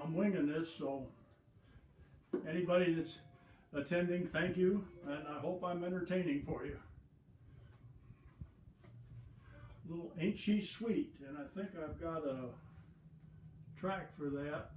I'm winging this, so anybody that's attending, thank you, and I hope I'm entertaining for you. Little Ain't She Sweet, and I think I've got a track for that.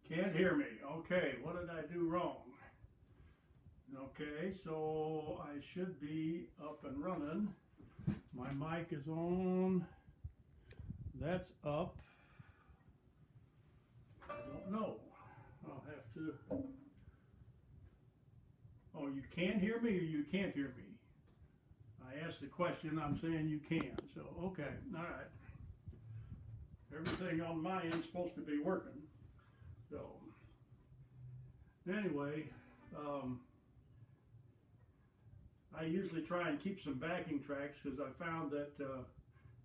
Can't hear me. Okay, what did I do wrong? Okay, so I should be up and running. My mic is on. That's up. I don't know. I'll have to. Oh, you can hear me or you can't hear me? I asked the question, I'm saying you can. So, okay, all right. Everything on my end is supposed to be working. So, anyway, I usually try and keep some backing tracks because I found that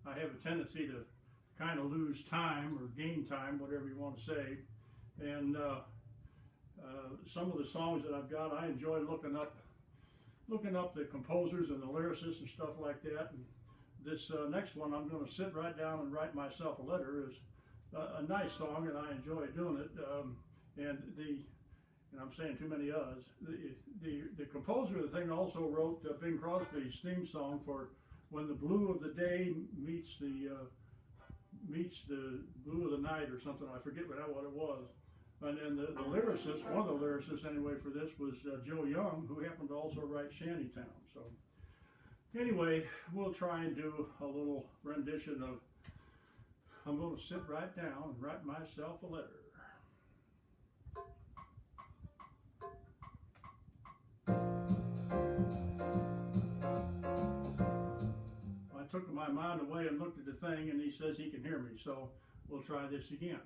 I have a tendency to kind of lose time or gain time, whatever you want to say. And some of the songs that I've got, I enjoy looking up the composers and the lyricists and stuff like that. And this next one, I'm going to sit right down and write myself a letter. Is a nice song, and I enjoy doing it. And I'm saying too many uhs. The composer of the thing also wrote Bing Crosby's theme song for When the Blue of the Day meets the blue of the night or something. I forget what it was. And then the lyricist, one of the lyricists anyway for this was Joe Young, who happened to also write Shantytown. So anyway, we'll try and do a little rendition of I'm going to sit right down and write myself a letter. I took my mind away and looked at the thing, and he says he can hear me, so we'll try this again.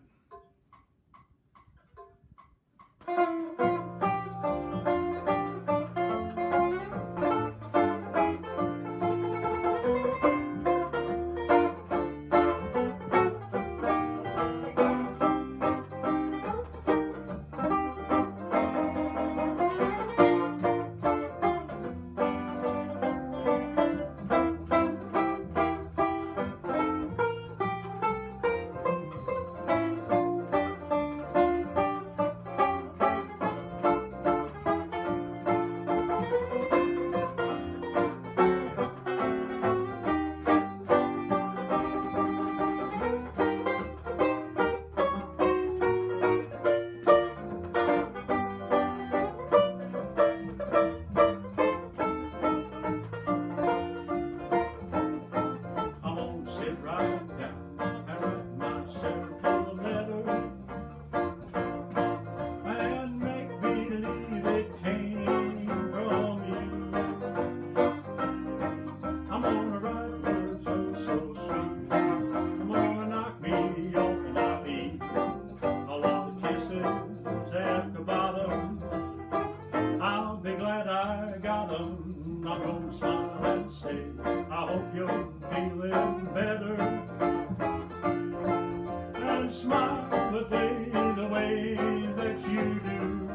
a day the way that you do.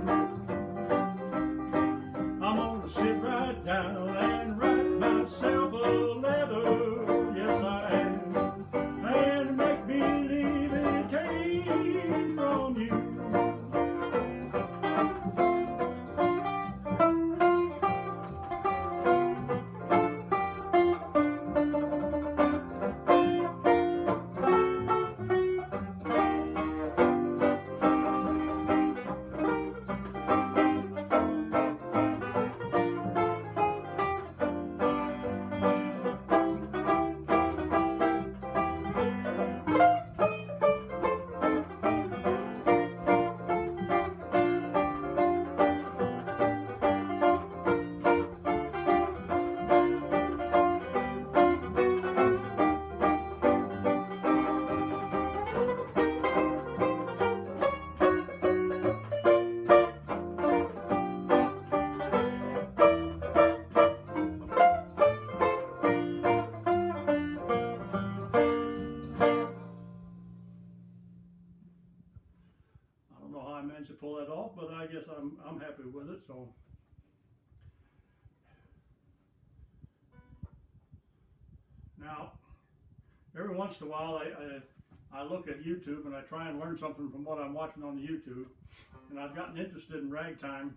I'm gonna sit right down and write myself a letter, yes I am, and make believe it came from you. I don't know how I managed to pull that off, but I guess I'm happy with it. So now, every once in a while, I look at YouTube and I try and learn something from what I'm watching on the YouTube. And I've gotten interested in ragtime,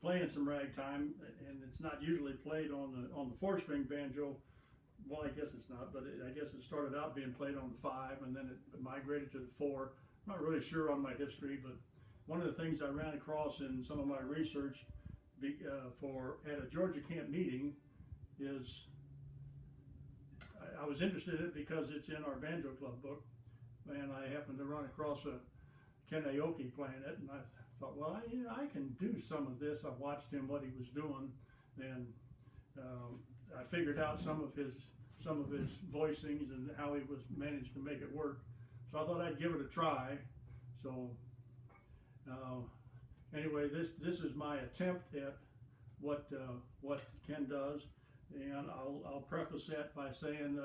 playing some ragtime, and it's not usually played on the 4-string banjo. Well, I guess it's not, but I guess it started out being played on the 5, and then it migrated to the 4. I'm not really sure on my history, but one of the things I ran across in some of my research at a Georgia camp meeting is I was interested in it because it's in our Banjo Club book, and I happened to run across a Ken Aoki playing it, and I thought, well, I can do some of this. I watched him, what he was doing, and I figured out some of his voicings and how he was managed to make it work. So I thought I'd give it a try. So anyway, this is my attempt at what Ken does, and I'll preface that by saying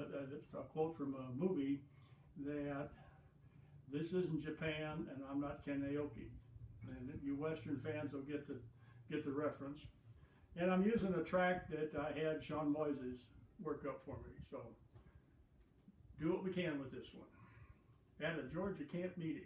a quote from a movie that this isn't Japan, and I'm not Ken Aoki, and you Western fans will get the reference. And I'm using a track that I had Sean Moises work up for me. So do what we can with this one. At a Georgia camp meeting.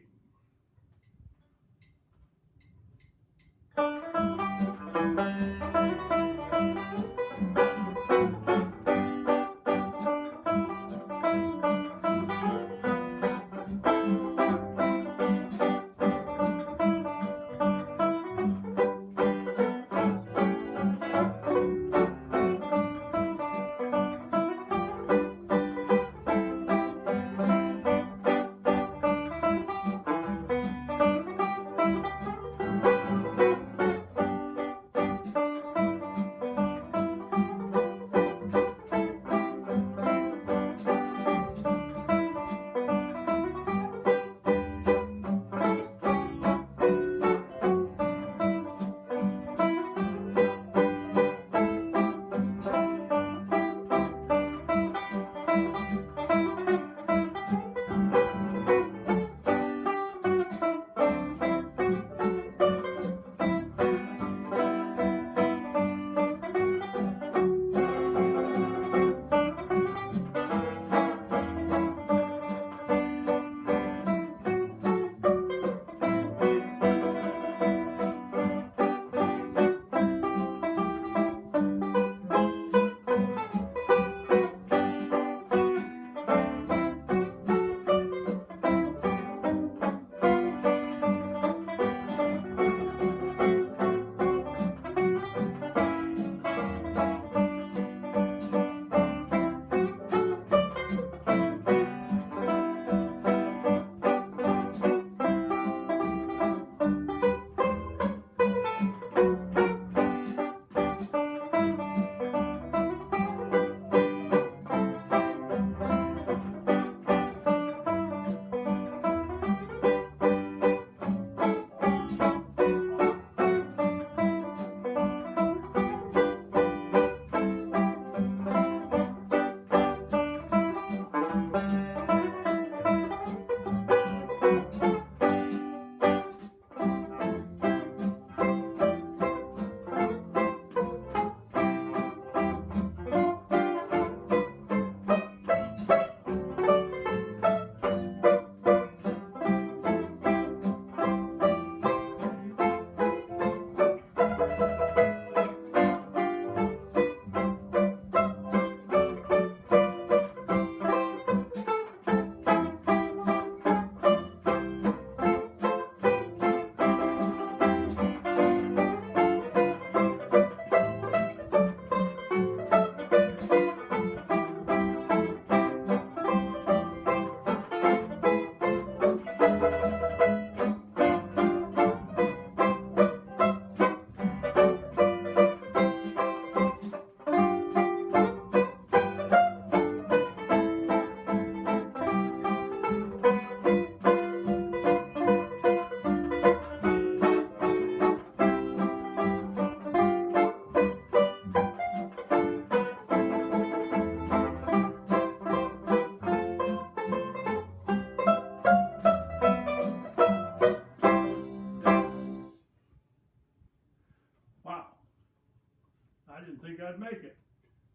I'd make it.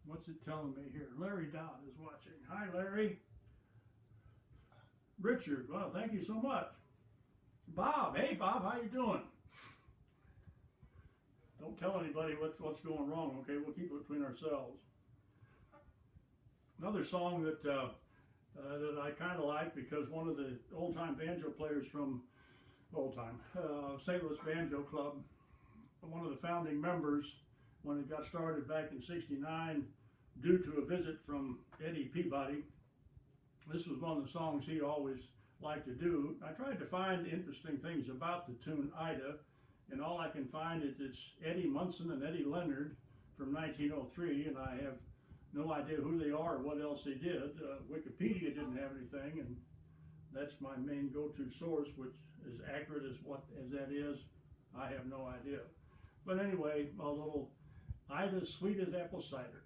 What's it telling me here? Larry Dodd is watching. Hi, Larry. Richard, well, thank you so much. Bob, hey Bob, how you doing? Don't tell anybody what's going wrong, okay? We'll keep it between ourselves. Another song that that I kind of like, because one of the old-time banjo players from St. Louis Banjo Club, one of the founding members when it got started back in '69, due to a visit from Eddie Peabody. This was one of the songs he always liked to do. I tried to find interesting things about the tune Ida, and all I can find is it's Eddie Munson and Eddie Leonard from 1903, and I have no idea who they are or what else they did. Wikipedia didn't have anything, and that's my main go-to source, which is accurate as that is. I have no idea. But anyway, a little Ida, sweet as apple cider.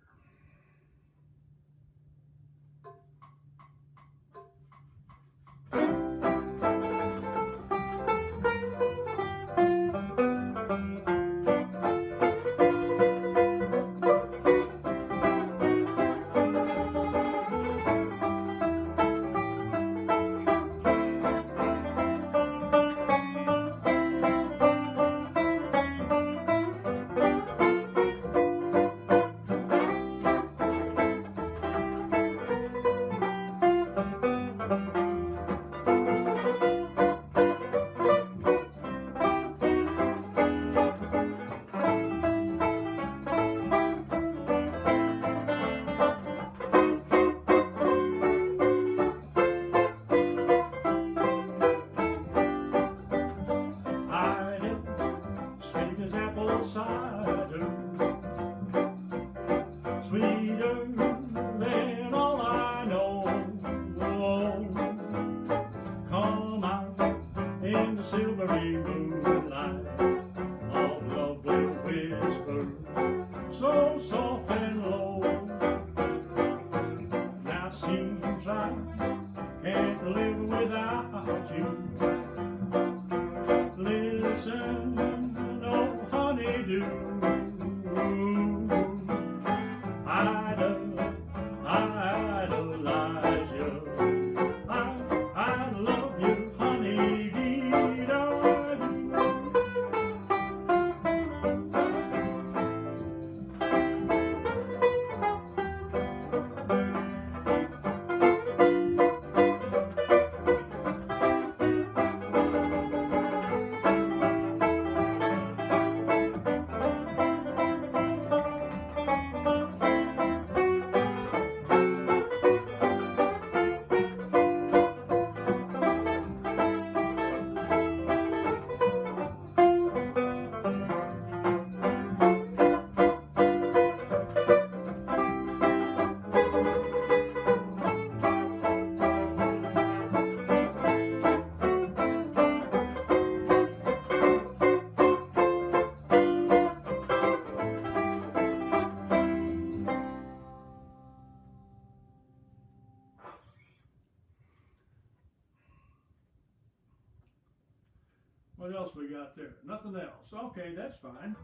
What else we got there? Nothing else. Okay, that's fine.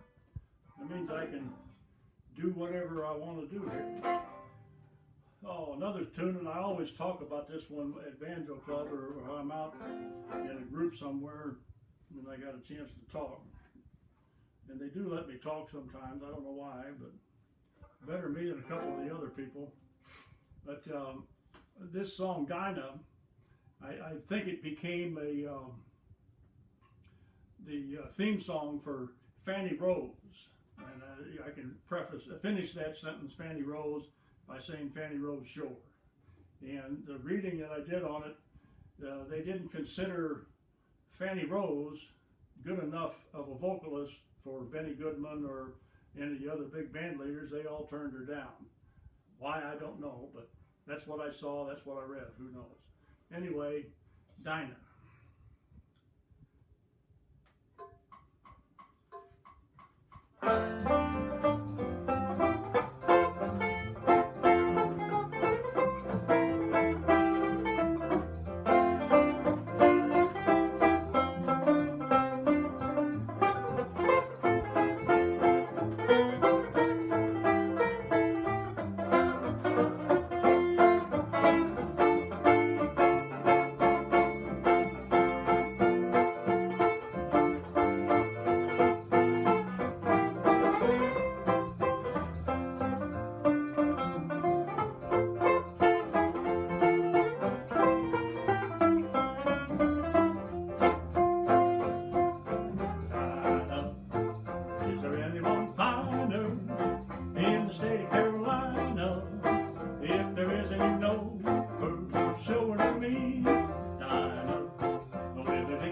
That means I can do whatever I want to do here. Oh, another tune, and I always talk about this one at Banjo Club, or I'm out in a group somewhere and I got a chance to talk. And they do let me talk sometimes. I don't know why, but better me than a couple of the other people. But this song, Dinah, I think it became the theme song for Fanny Rose. And I can finish that sentence, Fanny Rose, by saying Fanny Rose Shore. And the reading that I did on it, they didn't consider Fanny Rose good enough of a vocalist for Benny Goodman or any of the other big band leaders. They all turned her down. Why, I don't know, but that's what I saw, that's what I read, who knows. Anyway, Dinah.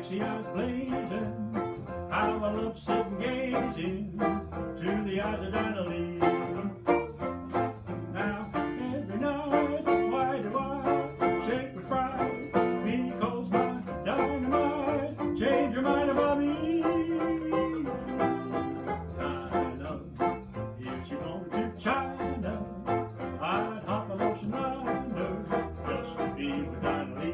sexy eyes blazing. How I love sitting gazing to the eyes of Dinah Lee. Now every night, why do I shake with pride? Because my dynamite changed her mind about me. Dinah, if she wanted to China, I'd hop an ocean liner just to be with Dinah Lee.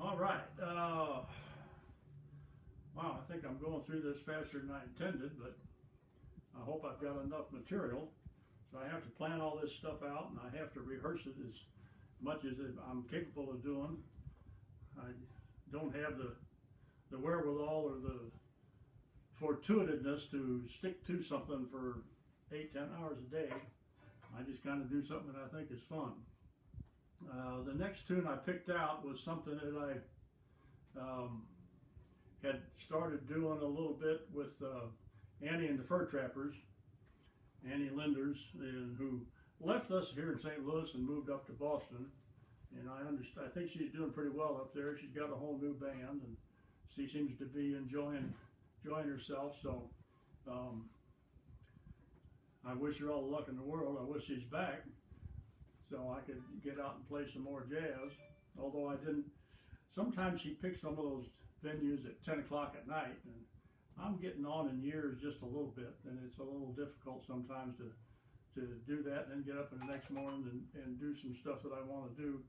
All right. Wow, I think I'm going through this faster than I intended, but I hope I've got enough material. So I have to plan all this stuff out, and I have to rehearse it as much as I'm capable of doing. I don't have the wherewithal or the fortuitousness to stick to something for 8-10 hours a day. I just kind of do something that I think is fun. The next tune I picked out was something that I had started doing a little bit with Annie and the Fur Trappers, Annie Linders, who left us here in St. Louis and moved up to Boston. And I think she's doing pretty well up there. She's got a whole new band, and she seems to be enjoying herself. So I wish her all the luck in the world. I wish she's back, so I could get out and play some more jazz. Although I didn't, sometimes she picks some of those venues at 10 o'clock at night, and I'm getting on in years just a little bit, and it's a little difficult sometimes to do that and then get up in the next morning and do some stuff that I want to do.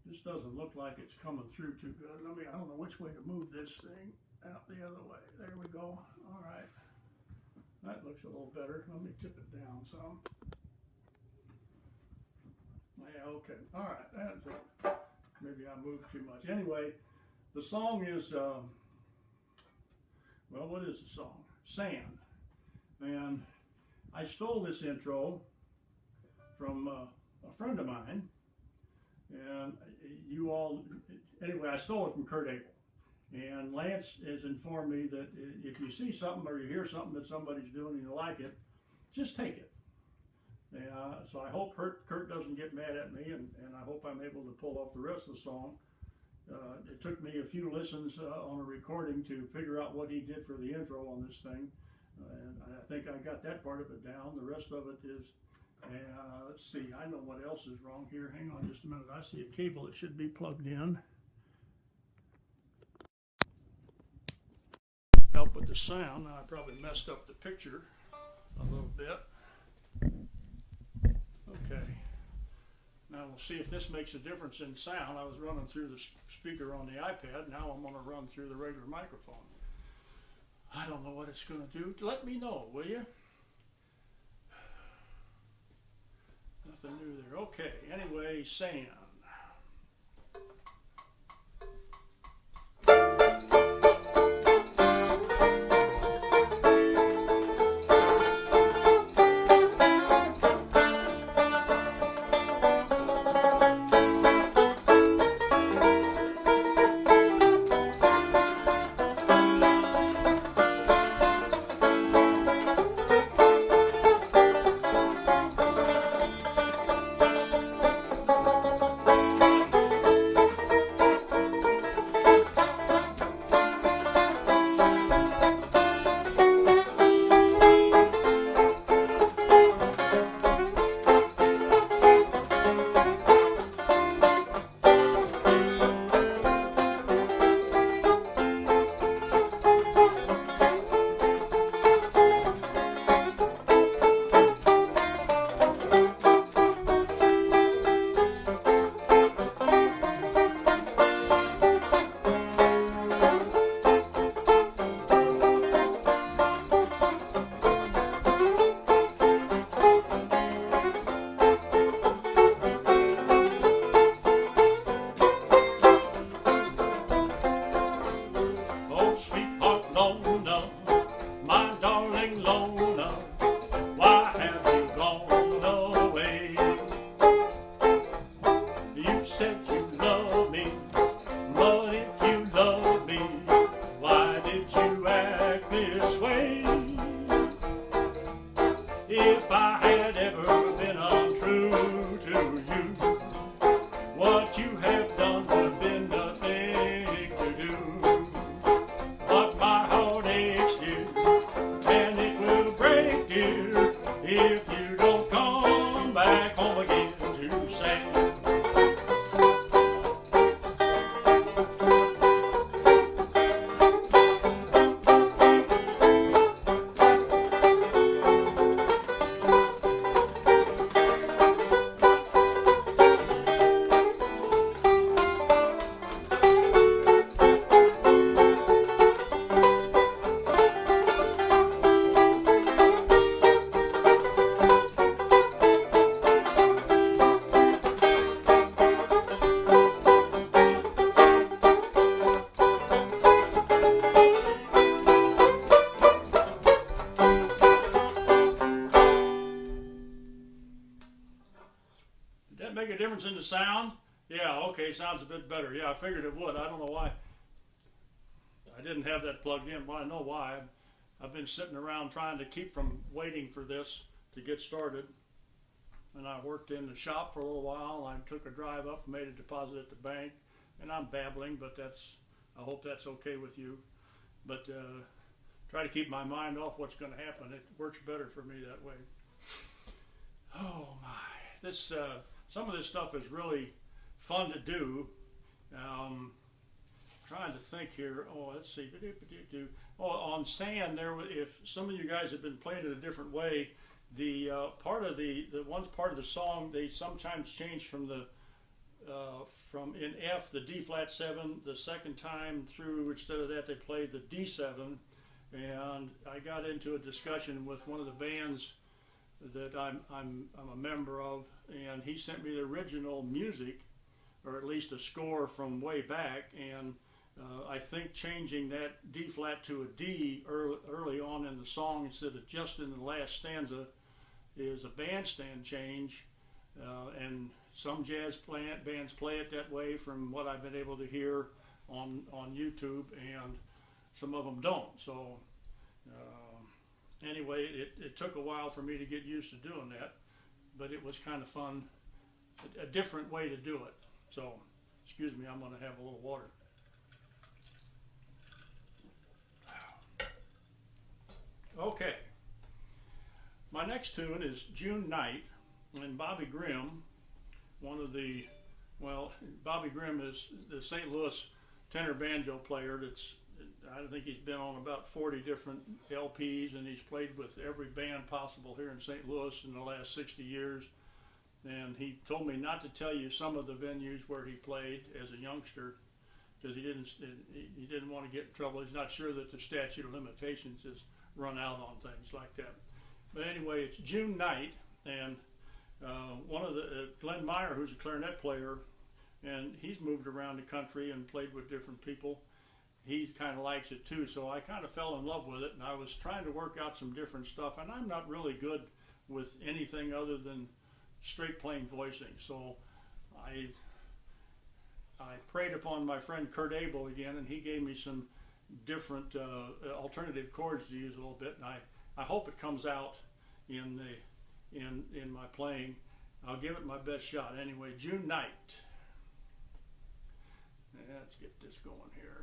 This doesn't look like it's coming through too good. I don't know which way to move this thing out the other way. There we go. All right. That looks a little better. Let me tip it down some. Yeah, okay. All right. That's it. Maybe I moved too much. Anyway, the song is, well, what is the song? Sand. And I stole this intro from a friend of mine. And you all, anyway, I stole it from Kurt Abel. And Lance has informed me that if you see something or you hear something that somebody's doing and you like it, just take it. So I hope Kurt doesn't get mad at me, and I hope I'm able to pull off the rest of the song. It took me a few listens on a recording to figure out what he did for the intro on this thing. And I think I got that part of it down. The rest of it is, let's see, I know what else is wrong here. Hang on just a minute. I see a cable that should be plugged in. Help with the sound. Now I probably messed up the picture a little bit. Okay. Now we'll see if this makes a difference in sound. I was running through the speaker on the iPad. Now I'm going to run through the regular microphone. I don't know what it's going to do. Let me know, will you? Nothing new there. Okay. Anyway, sand. if I had ever been untrue to you, what you have done would have been nothing to do. But my heart aches, dear, and it will break, dear, if you don't come back home again to say. Did that make a difference in the sound? Yeah, okay, sounds a bit better. Yeah, I figured it would. I don't know why I didn't have that plugged in. Well, I know why. I've been sitting around trying to keep from waiting for this to get started. And I worked in the shop for a little while. I took a drive up, made a deposit at the bank. And I'm babbling, but I hope that's okay with you. But try to keep my mind off what's going to happen. It works better for me that way. Oh my, some of this stuff is really fun to do. Trying to think here. Oh, let's see. Oh, on sand there. If some of you guys have been playing it a different way, the part of the part of the song they sometimes change from in F the D flat 7 the second time through. Instead of that, they played the D7, and I got into a discussion with one of the bands that I'm a member of, and he sent me the original music, or at least a score from way back, and I think changing that D flat to a D early on in the song instead of just in the last stanza is a bandstand change, and some jazz bands play it that way from what I've been able to hear on YouTube, and some of them don't. So anyway, it took a while for me to get used to doing that, but it was kind of fun, a different way to do it. So, excuse me, I'm going to have a little water. Okay, my next tune is June Night, and Bobby Grimm, Bobby Grimm is the St. Louis tenor banjo player I think he's been on about 40 different LPs, and he's played with every band possible here in St. Louis in the last 60 years. And he told me not to tell you some of the venues where he played as a youngster, because he didn't want to get in trouble. He's not sure that the statute of limitations has run out on things like that. But anyway, it's June Night, and one of the Glenn Meyer, who's a clarinet player, and he's moved around the country and played with different people. He kind of likes it too, so I kind of fell in love with it, and I was trying to work out some different stuff, and I'm not really good with anything other than straight plain voicing. So I preyed upon my friend Kurt Abel again, and he gave me some different alternative chords to use a little bit, and I hope it comes out in my playing. I'll give it my best shot. Anyway, June Night. Let's get this going here.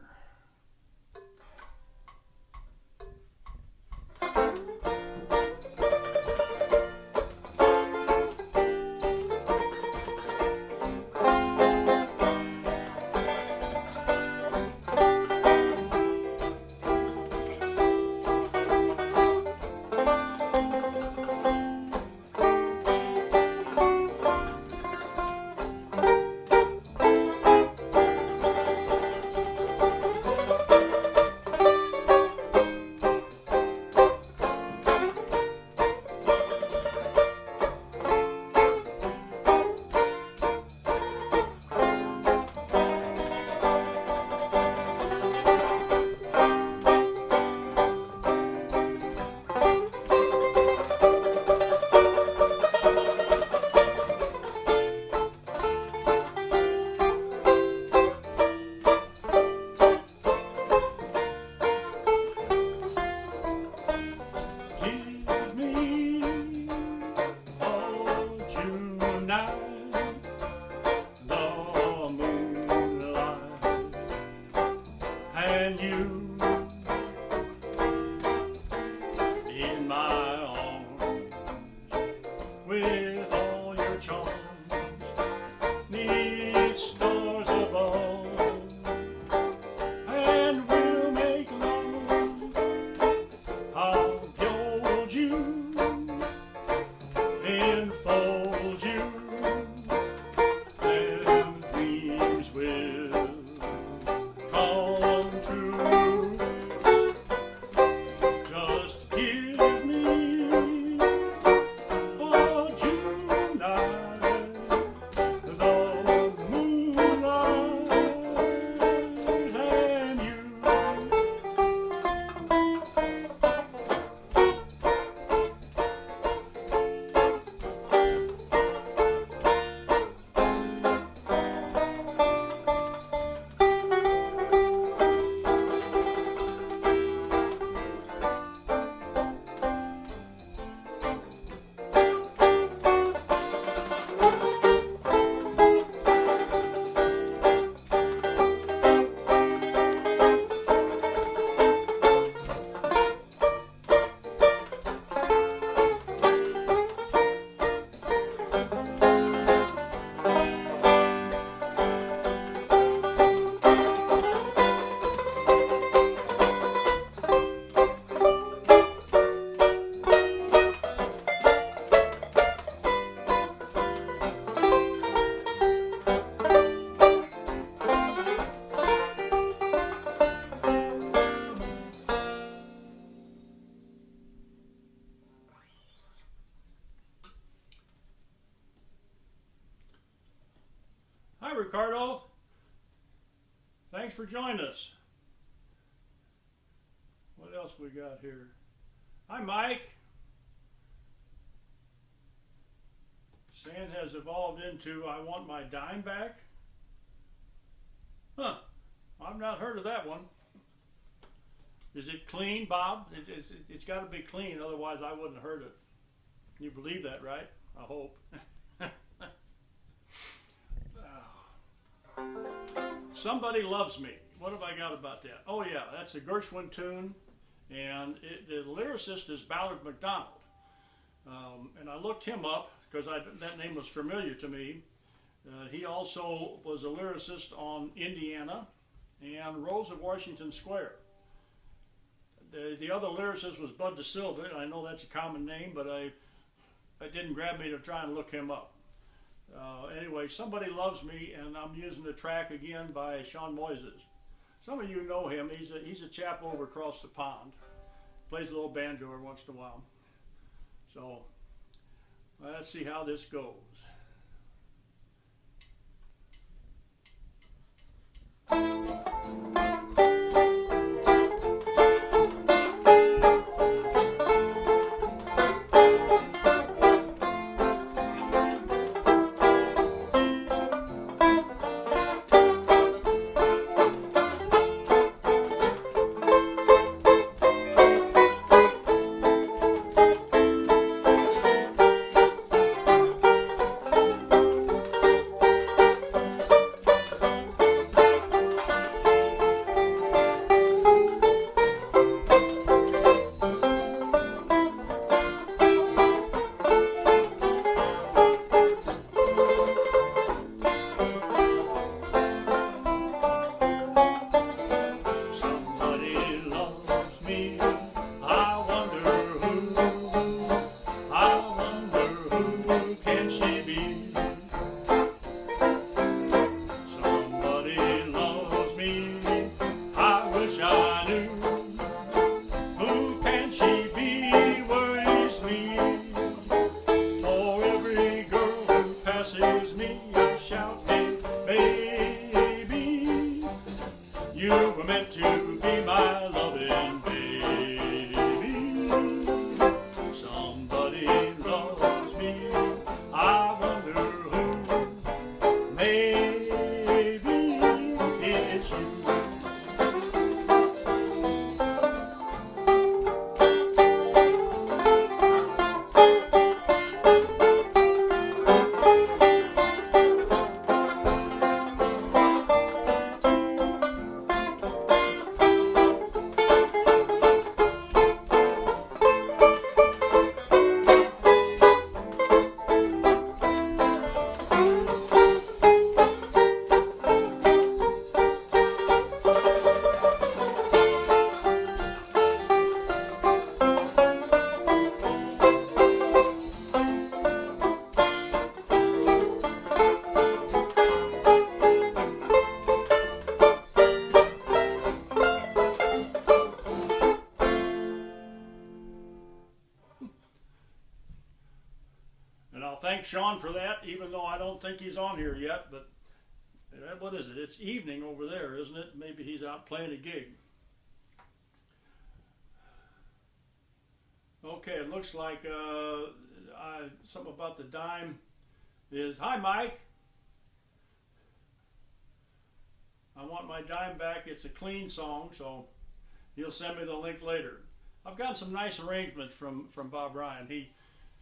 Ricardo. Thanks for joining us. What else we got here? Hi, Mike. Sand has evolved into I want my dime back. Huh. I've not heard of that one. Is it clean, Bob? It's got to be clean, otherwise I wouldn't have heard it. You believe that, right? I hope. Somebody Loves Me. What have I got about that? Oh yeah, that's a Gershwin tune, and the lyricist is Ballard McDonald. And I looked him up because that name was familiar to me. He also was a lyricist on Indiana and Rose of Washington Square. The other lyricist was Bud DeSilva, and I know that's a common name, but it didn't grab me to try and look him up. Anyway, Somebody Loves Me, and I'm using the track again by Sean Moises. Some of you know him. He's a chap over across the pond. Plays a little banjo every once in a while. So let's see how this goes. Thank Sean for that, even though I don't think he's on here yet, but what is it? It's evening over there, isn't it? Maybe he's out playing a gig. Okay, it looks like something about the dime is, hi Mike, I want my dime back. It's a clean song, so he'll send me the link later. I've got some nice arrangements from Bob Ryan.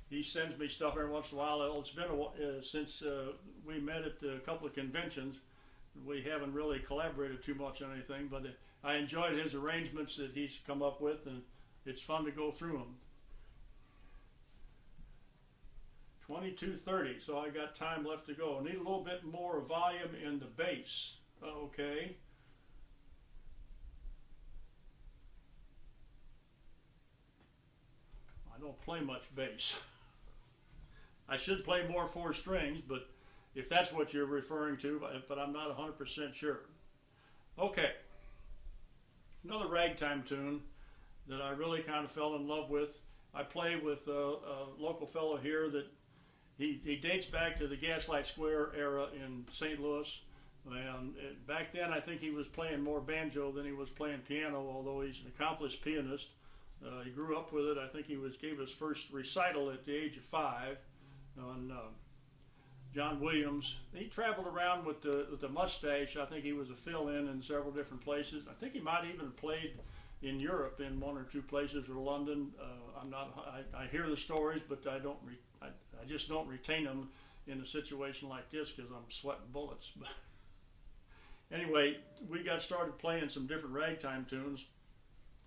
He sends me stuff every once in a while. It's been a while since we met at a couple of conventions. We haven't really collaborated too much on anything, but I enjoyed his arrangements that he's come up with, and it's fun to go through them. 22:30, so I got time left to go. Need a little bit more volume in the bass. Okay. I don't play much bass. I should play more four strings, but if that's what you're referring to, but I'm not 100% sure. Okay, another ragtime tune that I really kind of fell in love with. I play with a local fellow here that he dates back to the Gaslight Square era in St. Louis, And back then, I think he was playing more banjo than he was playing piano, although he's an accomplished pianist. He grew up with it. I think he gave his first recital at the age of 5 on John Williams. He traveled around with the mustache. I think he was a fill-in several different places. I think he might even played in Europe in 1 or 2 places, or London. I hear the stories, but I just don't retain them in a situation like this because I'm sweating bullets. Anyway, we got started playing some different ragtime tunes,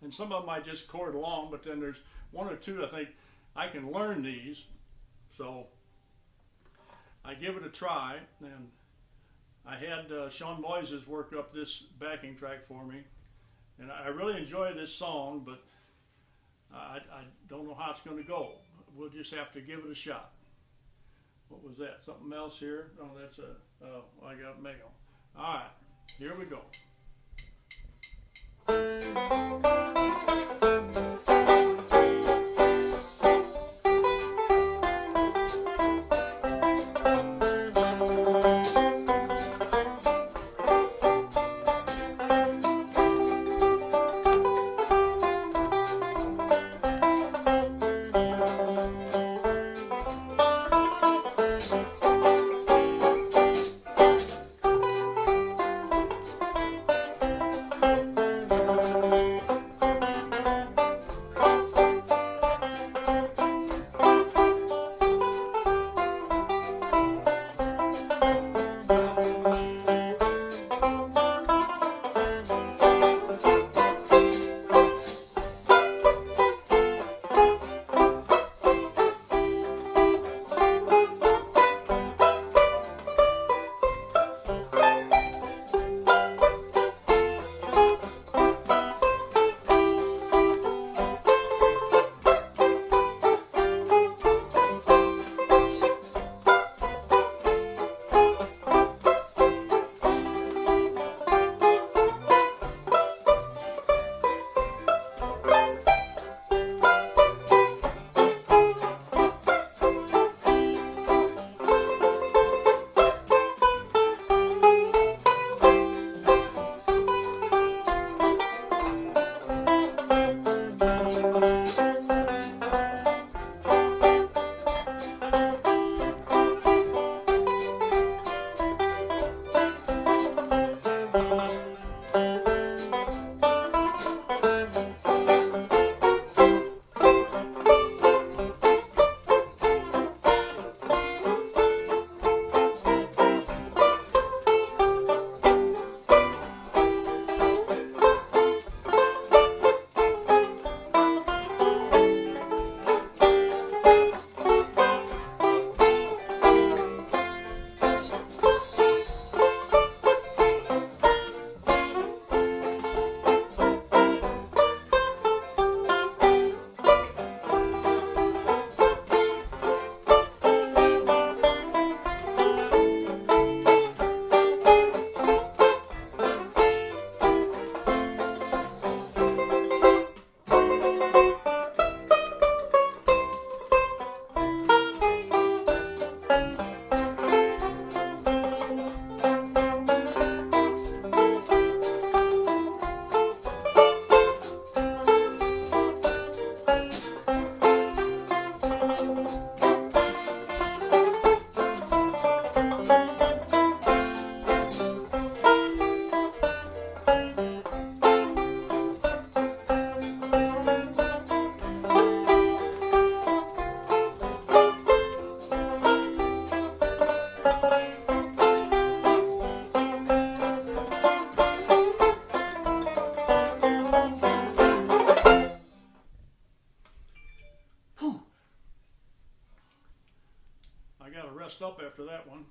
and some of them I just chord along, but then there's 1 or 2 I think I can learn these, so I give it a try. And I had Sean Moises work up this backing track for me, and I really enjoy this song, but I don't know how it's going to go. We'll just have to give it a shot. What was that? Something else here? Oh, that's I got mail. All right, here we go. Rest up after that one.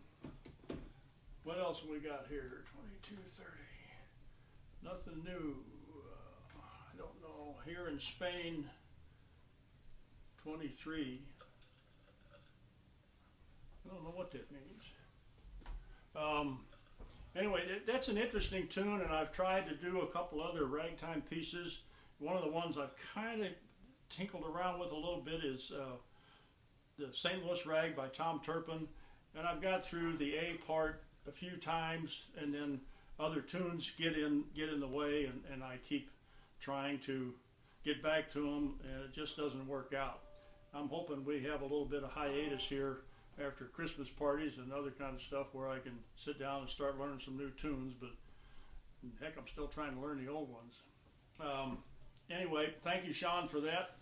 What else we got here? 22:30. Nothing new. I don't know. Here in Spain, 23. I don't know what that means. Anyway, that's an interesting tune, and I've tried to do a couple other ragtime pieces. One of the ones I've kind of tinkled around with a little bit is the St. Louis Rag by Tom Turpin, and I've got through the A part a few times, and then other tunes get in the way, and I keep trying to get back to them, and it just doesn't work out. I'm hoping we have a little bit of hiatus here after Christmas parties and other kind of stuff where I can sit down and start learning some new tunes, but heck, I'm still trying to learn the old ones. Anyway, thank you, Sean, for that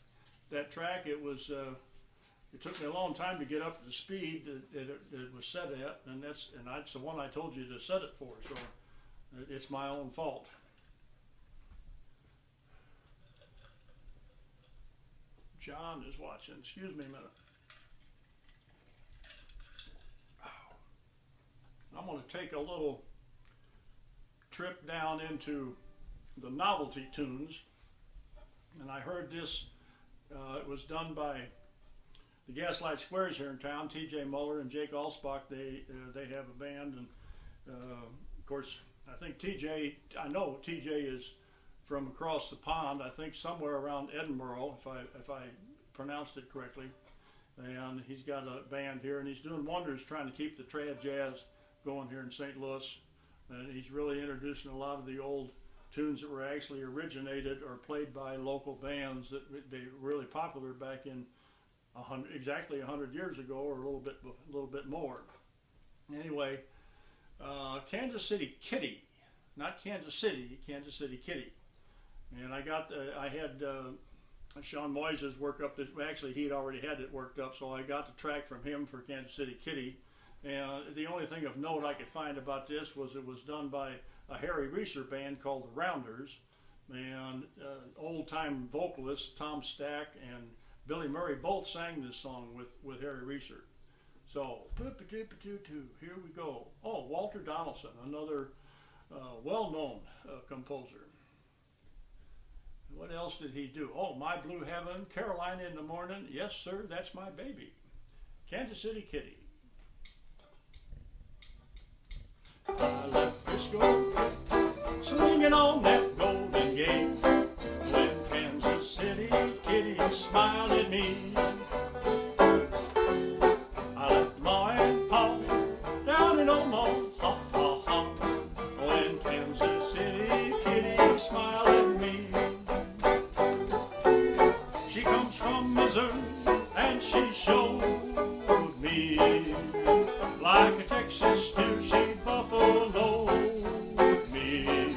track. It took me a long time to get up to the speed that it was set at, and that's the one I told you to set it for, so it's my own fault. John is watching. Excuse me a minute. I'm going to take a little trip down into the novelty tunes, and I heard this. It was done by the Gaslight Squares here in town. T.J. Muller and Jake Allsbach. They have a band, and of course, I think I know T.J. is from across the pond. I think somewhere around Edinburgh, if I pronounced it correctly. And he's got a band here, and he's doing wonders trying to keep the trad jazz going here in St. Louis. And he's really introducing a lot of the old tunes that were actually originated or played by local bands that they were really popular back in exactly 100 years ago, or a little bit more. Anyway, Kansas City Kitty, not Kansas City, Kansas City Kitty. And I had Sean Moyes' work up this. Actually, he had already had it worked up, so I got the track from him for Kansas City Kitty. And the only thing of note I could find about this was it was done by a Harry Reeser band called the Rounders, and old-time vocalists Tom Stack and Billy Murray both sang this song with Harry Reeser. So, here we go. Oh, Walter Donaldson, another well-known composer. What else did he do? Oh, My Blue Heaven, Carolina in the Morning. Yes, sir, that's my baby. Kansas City Kitty. I left Frisco swinging on that Golden Gate when Kansas City Kitty smiled at me. I left Ma and Pa down in Omaha when Kansas City Kitty smiled at me. She comes from Missouri and she showed me like a Texas steer she buffaloed me.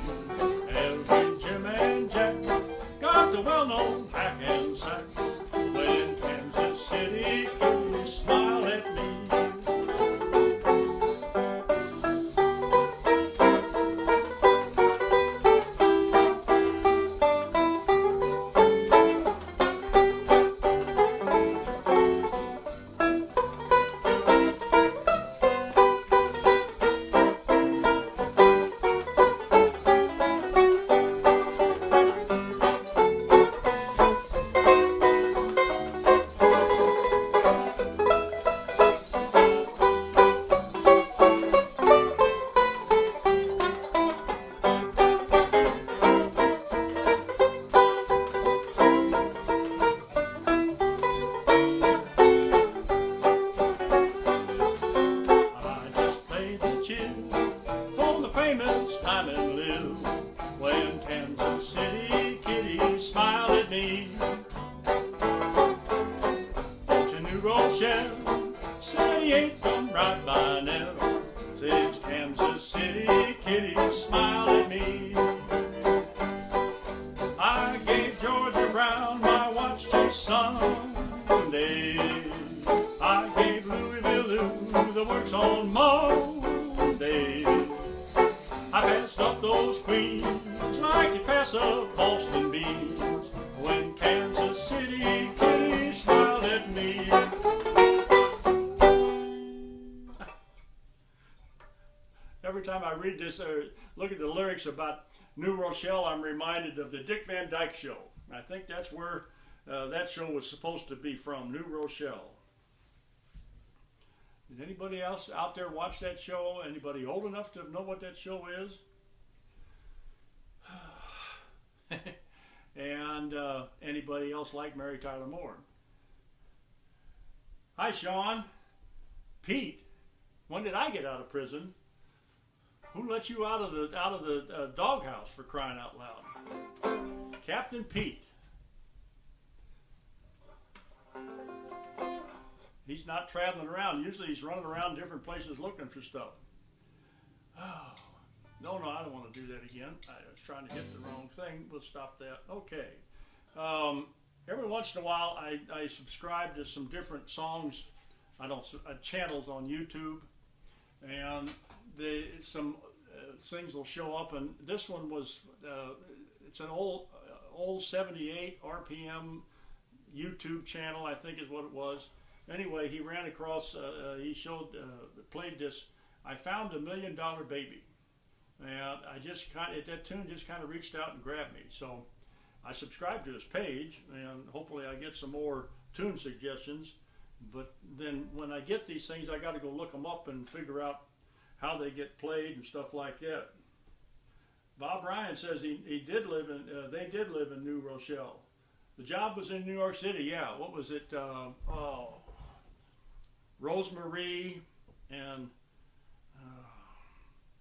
Every Jim and Jack got the well-known hack and sack when Kansas City Kitty smiled at me. Said he ain't come right by now. Says Kansas City Kitty smiled at me. I gave Georgia Brown my watch chase Sunday. I gave Louisville Lou the works on Monday. I passed up those queens like you pass up Boston beans when Kansas City Kitty smiled at me. Every time I read this or look at the lyrics about New Rochelle, I'm reminded of the Dick Van Dyke Show. I think that's where that show was supposed to be from, New Rochelle. Did anybody else out there watch that show? Anybody old enough to know what that show is? And anybody else like Mary Tyler Moore? Hi, Sean. Pete, when did I get out of prison? Who let you out of the doghouse, for crying out loud? Captain Pete. He's not traveling around. Usually he's running around different places looking for stuff. Oh, no, I don't want to do that again. I was trying to hit the wrong thing. We'll stop that. Okay. Every once in a while, I subscribe to some different songs. I don't channels on YouTube, and some things will show up. And this one was it's an old 78 RPM YouTube channel, I think is what it was. Anyway, he ran across. He played this. I found $1 Million Baby, and that tune just kind of reached out and grabbed me. So I subscribed to his page, and hopefully I get some more tune suggestions. But then when I get these things, I got to go look them up and figure out how they get played and stuff like that. Bob Ryan says they did live in New Rochelle. The job was in New York City. Yeah, what was it? Rosemarie and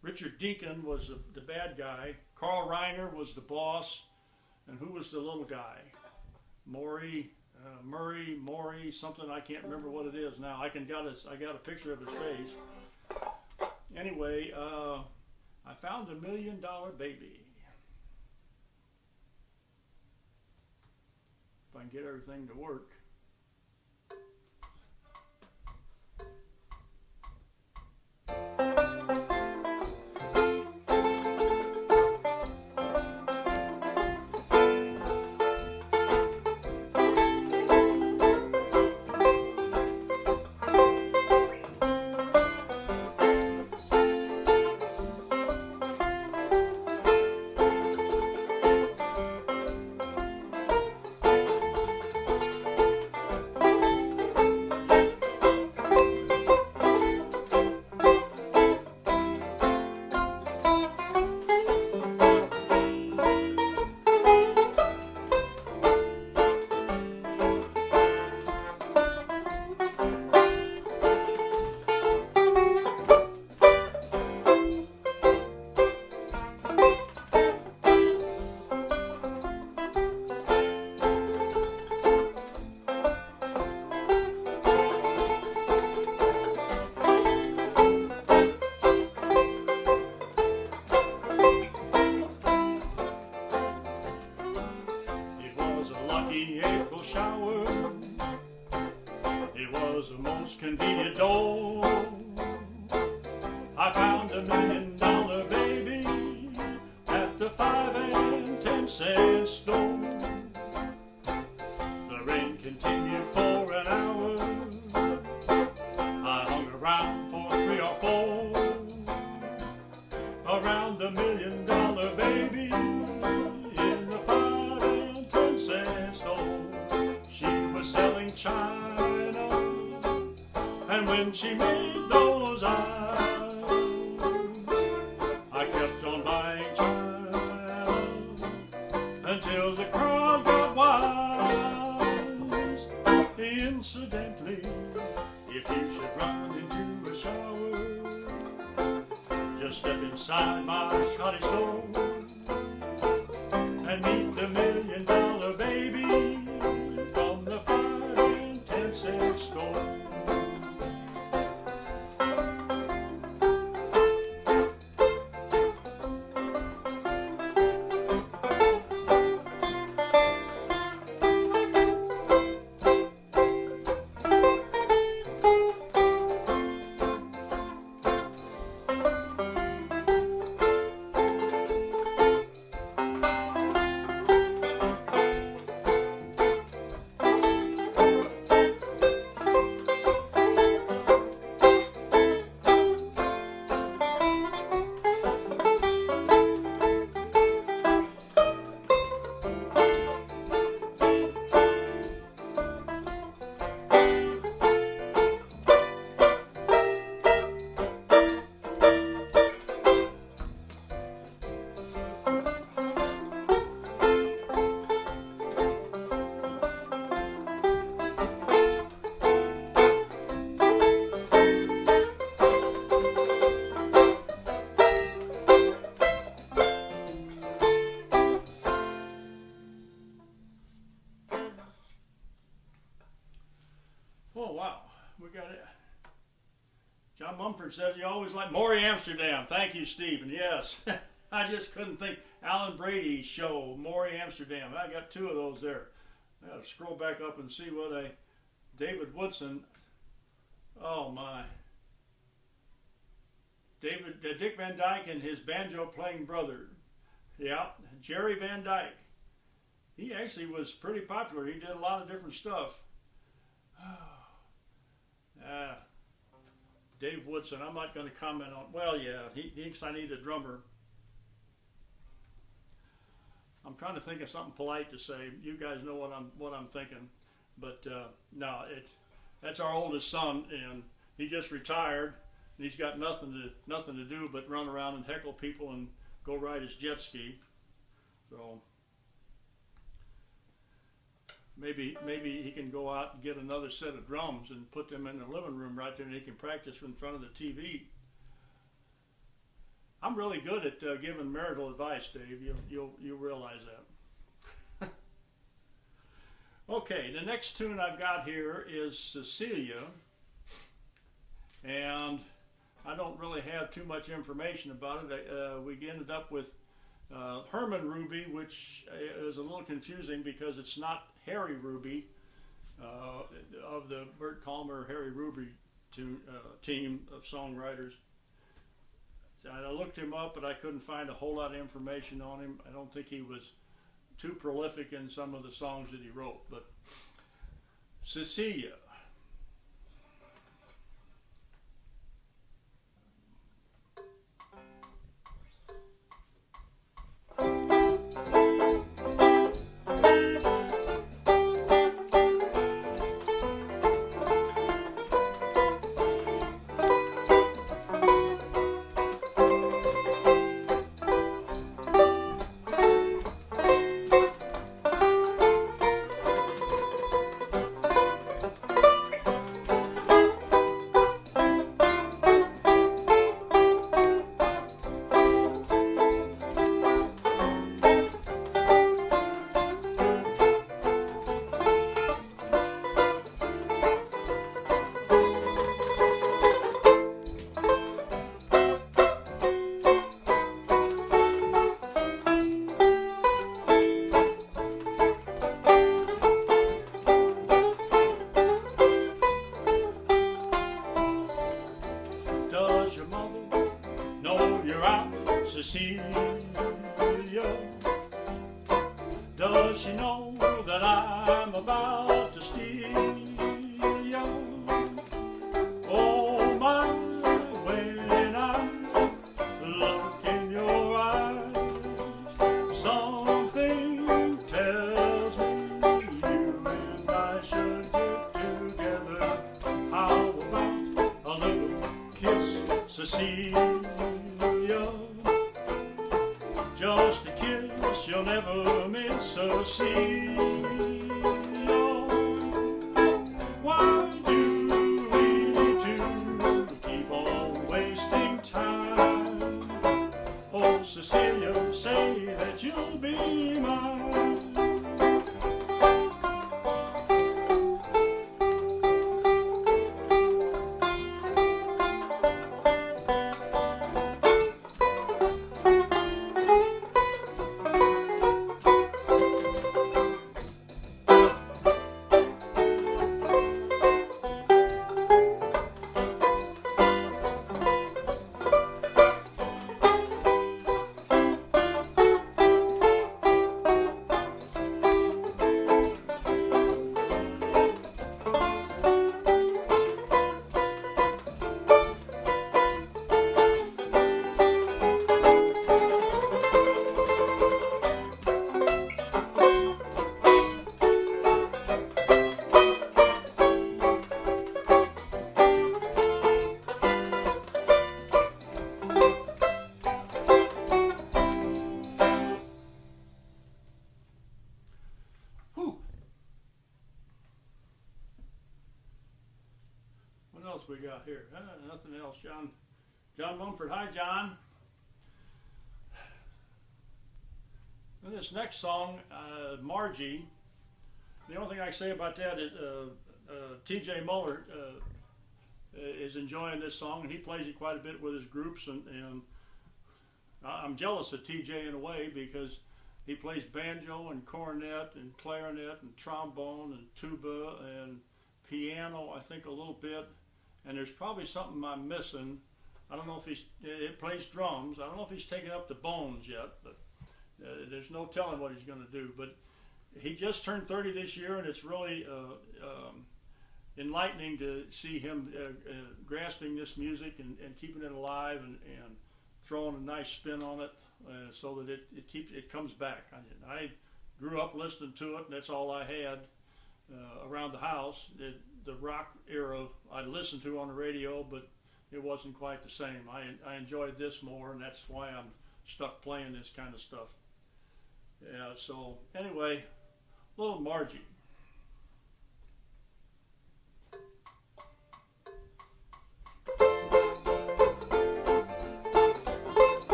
Richard Deacon was the bad guy. Carl Reiner was the boss. And who was the little guy? Maury, something, I can't remember what it is now. I got a picture of his face. Anyway, I found $1 Million Baby. If I can get everything to work. Convenient door. I found $1 Million Baby at the 5 and 10 cent store. The rain continued for an hour. I hung around for 3 or 4 around $1 Million Baby in the 5 and 10 cent store. She was selling china. And when she made those eyes, I kept on buying china until the crowd got wise. Incidentally, if you should run into a shower, just step inside my cottage door and meet the $1 Million Baby from the 5 and 10 cent store. We got it. John Mumford says you always like Maury Amsterdam. Thank you, Stephen. Yes. I just couldn't think. Alan Brady's show, Maury Amsterdam. I got two of those there. I got to scroll back up and see what David Woodson. Oh my. Dick Van Dyke and his banjo playing brother. Yeah, Jerry Van Dyke. He actually was pretty popular. He did a lot of different stuff. Dave Woodson, I'm not going to comment on. Well, yeah, he thinks I need a drummer. I'm trying to think of something polite to say. You guys know what I'm thinking, but no, that's our oldest son, and he just retired. And he's got nothing to do but run around and heckle people and go ride his jet ski. So maybe he can go out and get another set of drums and put them in the living room right there, and he can practice in front of the TV. I'm really good at giving marital advice, Dave. You'll realize that. Okay, the next tune I've got here is Cecilia, and I don't really have too much information about it. We ended up with Herman Ruby, which is a little confusing because it's not Harry Ruby of the Bert Kalmer Harry Ruby team of songwriters. I looked him up, but I couldn't find a whole lot of information on him. I don't think he was too prolific in some of the songs that he wrote. But Cecilia. Cecilia, does she know that I'm about to steal you? Oh my, when I look in your eyes, something tells me you and I should get together. How about a little kiss, Cecilia? Just a kiss, you'll never miss a scene. Why do we need to keep on wasting time? Oh, Cecilia, say that you'll be mine. What else we got here? Nothing else. John Mumford. Hi, John. And this next song, Margie, the only thing I can say about that is T.J. Muller is enjoying this song, and he plays it quite a bit with his groups, and I'm jealous of TJ in a way because he plays banjo and cornet and clarinet and trombone and tuba and piano, I think a little bit, and there's probably something I'm missing. I don't know if it plays drums. I don't know if he's taken up the bones yet, but there's no telling what he's going to do. But he just turned 30 this year, and it's really enlightening to see him grasping this music and keeping it alive and throwing a nice spin on it so that it comes back. I grew up listening to it, and that's all I had around the house. The rock era I listened to on the radio, but it wasn't quite the same. I enjoyed this more, and that's why I'm stuck playing this kind of stuff. Yeah, so anyway, little Margie.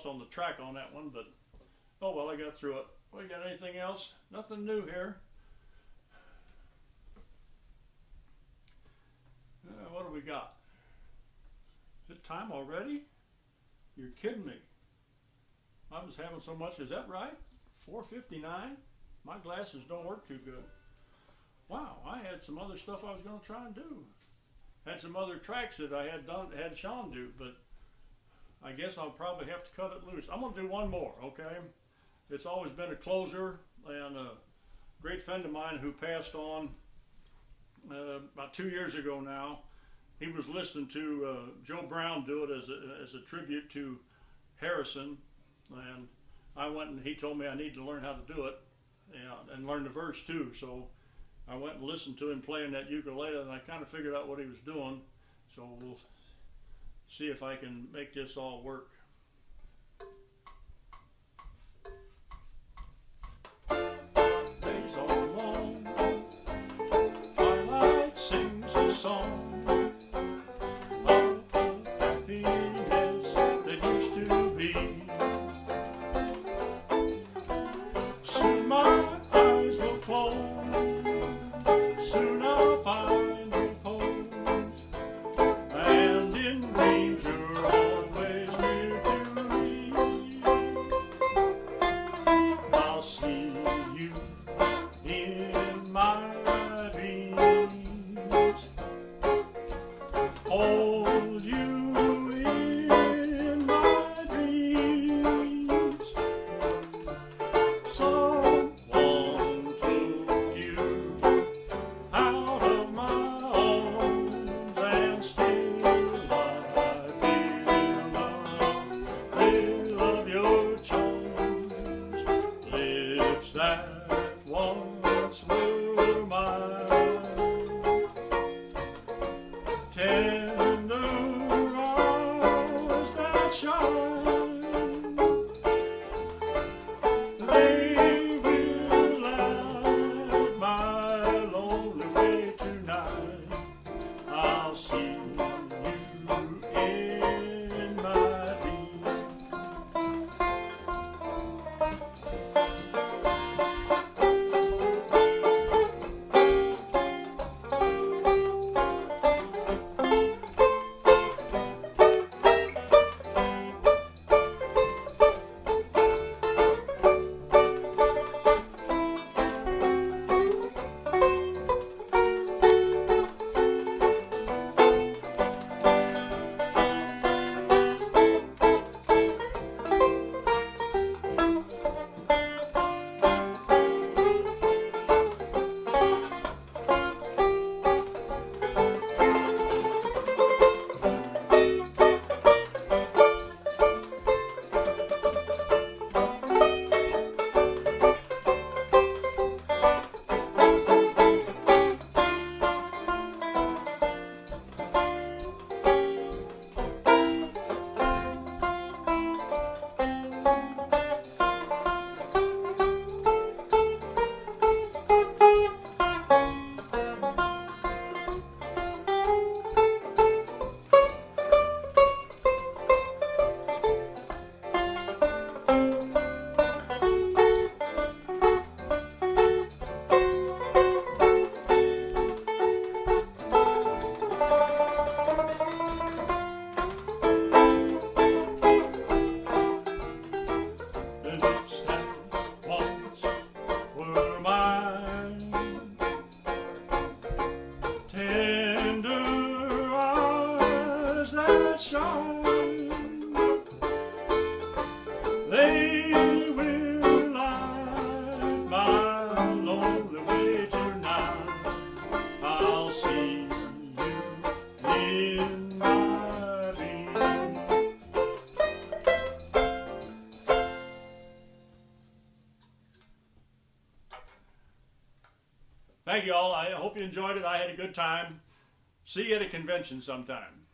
On the track on that one, but oh well, I got through it. We got anything else? Nothing new here. What do we got? Is it time already? You're kidding me. I was having so much. Is that right? 4:59? My glasses don't work too good. Wow, I had some other stuff I was going to try and do. Had some other tracks that I had Sean do, but I guess I'll probably have to cut it loose. I'm going to do one more, okay? It's always been a closer, and a great friend of mine who passed on about 2 years ago now. He was listening to Joe Brown do it as a tribute to Harrison, and I went and he told me I need to learn how to do it and learn the verse too. So I went and listened to him playing that ukulele, and I kind of figured out what he was doing. So we'll see if I can make this all work. Days are long, twilight sings a song of happiness that used to be. Soon my eyes will close, soon I'll find repose, and in dreams you're always near. lips that once were mine, tender eyes that shine, they will light my lonely way tonight. I'll see you in my dreams. Shine, they will light my lonely way tonight. I'll see you in my dreams. Thank you all. I hope you enjoyed it. I had a good time. See you at a convention sometime.